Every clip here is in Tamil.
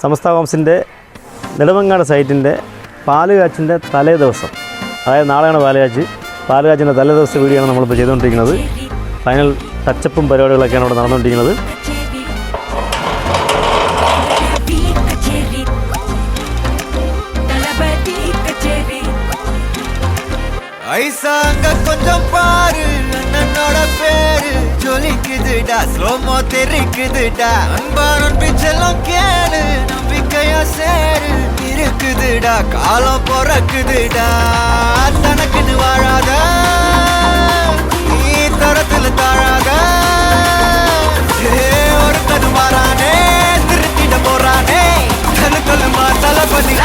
സമസ്ത ഹോംസിൻ്റെ നെടുമങ്ങാട് സൈറ്റിൻ്റെ പാലുകാച്ചിൻ്റെ തലേ ദിവസം, അതായത് നാളെയാണ് പാലുകാച്ചിൻ്റെ തലേ ദിവസം വീഡിയോയാണ് നമ്മളിപ്പോൾ ചെയ്തുകൊണ്ടിരിക്കുന്നത്. ഫൈനൽ ടച്ചപ്പും പരിപാടികളൊക്കെയാണ് ഇവിടെ നടന്നുകൊണ്ടിരിക്കുന്നത്. கொஞ்சம் பாரு அண்ணனோட பேரு ஜொலிக்குதுடா, ஸ்லோமோ தெரிக்குதுடா, அன்பானன் பிச்செல்லாம் கேளு, நம்பிக்கையா சேரு இருக்குதுடா, காலம் பொறக்குதுடா, தனக்குன்னு வாழாத நீ தரத்துல தாழாத, ஒருத்தனு மாறானே திருத்திட போறானே, தலுக்கலுமா தளபதி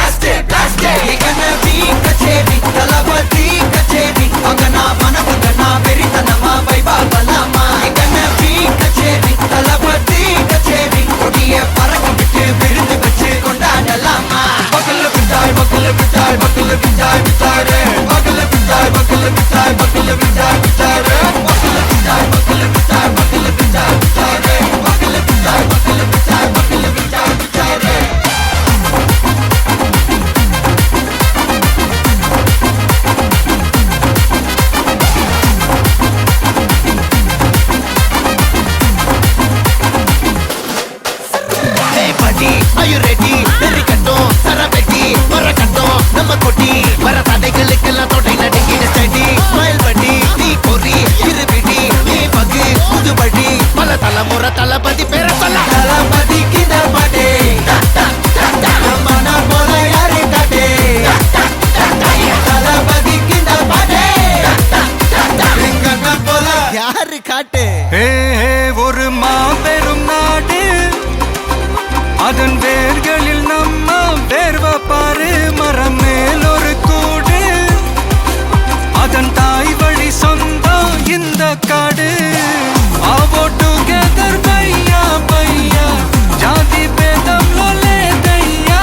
கச்சேரி தளபதி கச்சேரி அங்கனா மனசுங்கனா வெறித்தனமா வைபா பலாமா கண்ணபி கச்சேரி தளபதி கச்சேரி கொடிய பறக்க விட்டு விருந்து வச்சு கொண்டாடலாமா. பக்கல்ல விட்டாய் பக்கல்ல விட்டாய் பக்கல்ல விட்டாய் விட்டாரே, பக்கல்ல விட்டாய் பக்கல்ல விட்டாய் பக்கல்ல விட்டாய் விட்டாரே, பக்கல்ல விட்டாய் பக்கல்ல விட்டாய் பக்கல்ல விட்டாய் விட்டாரே, பக்கல்ல விட்டாய் பக்கல்ல விட்டாய் பக்கல்ல விட்டாய் விட்டாரே. Are you ready? Very கட்டும் சரவெட்டி வர கட்டும் நம்ம கொட்டி வர தடைகளுக்கெல்லாம் தொடை நடுங்கின ஸ்டடி ஸ்மைல் பண்ணி நீ பொறி இருவிடி நீ பகு புதுபடி பல தலைமுறை தளபதி பேர சொல்ல தளபதிக்கு இந்த பாட்டே மன போல யாரு காட்டே தளபதிக்கு இந்த பாட்டே எங்க போல யாரு காட்டு ஒரு மாபெரும் நாடு அதன் வேர்களில் நம்ம வேர்வ பாரு, மரம் மேல் ஒரு கூடு அதன் தாய் வழி சொந்தம் இந்த காடு. ஆவோ டுகெதர் பையா பையா ஜாதி பேதம் லோலே தையா,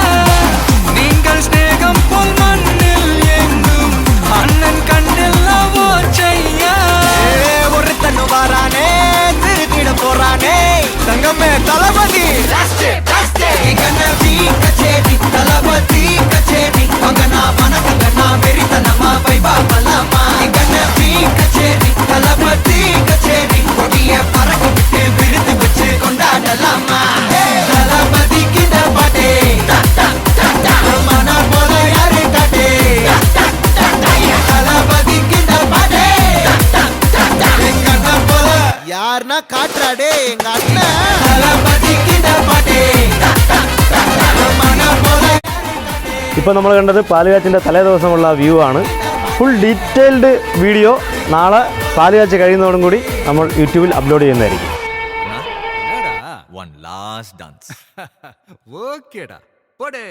நீங்கள் ஸ்நேகம் போல் மண்ணில் எங்கும் அண்ணன் கண்டில்லவோ செய்யா. ஒருத்தனு வாரானே திருத்திட போறானே தங்கமே தளபதி கண்ணபி கச்சேரி தளபதி கச்சேரி அங்கனா மனசங்கனா வெறித்தனமா வைபா பலாமா கண்ணபி கச்சேரி தளபதி கச்சேரி கொடிய பறக்க விட்டு விருந்து வச்சு கொண்டாடலாமா. தளபதிக்கு இந்த பாட்டே மன போல யாரு காட்டே, தளபதிக்கு இந்த பாட்டே எங்க அண்ணன் போல யாருன்னா காட்டுறாடே எங்க அண்ணன். தளபதிக்கு இந்த பாட்டே ഇപ്പോൾ നമ്മൾ കണ്ടത് പാലുകാച്ചിൻ്റെ തലേ ദിവസമുള്ള വ്യൂ ആണ്. ഫുൾ ഡീറ്റെയിൽഡ് വീഡിയോ നാളെ പാലുകാച്ച് കഴിയുന്നതോടും കൂടി നമ്മൾ യൂട്യൂബിൽ അപ്ലോഡ് ചെയ്യുന്നതായിരിക്കും. One last dance. Okay da. Pode.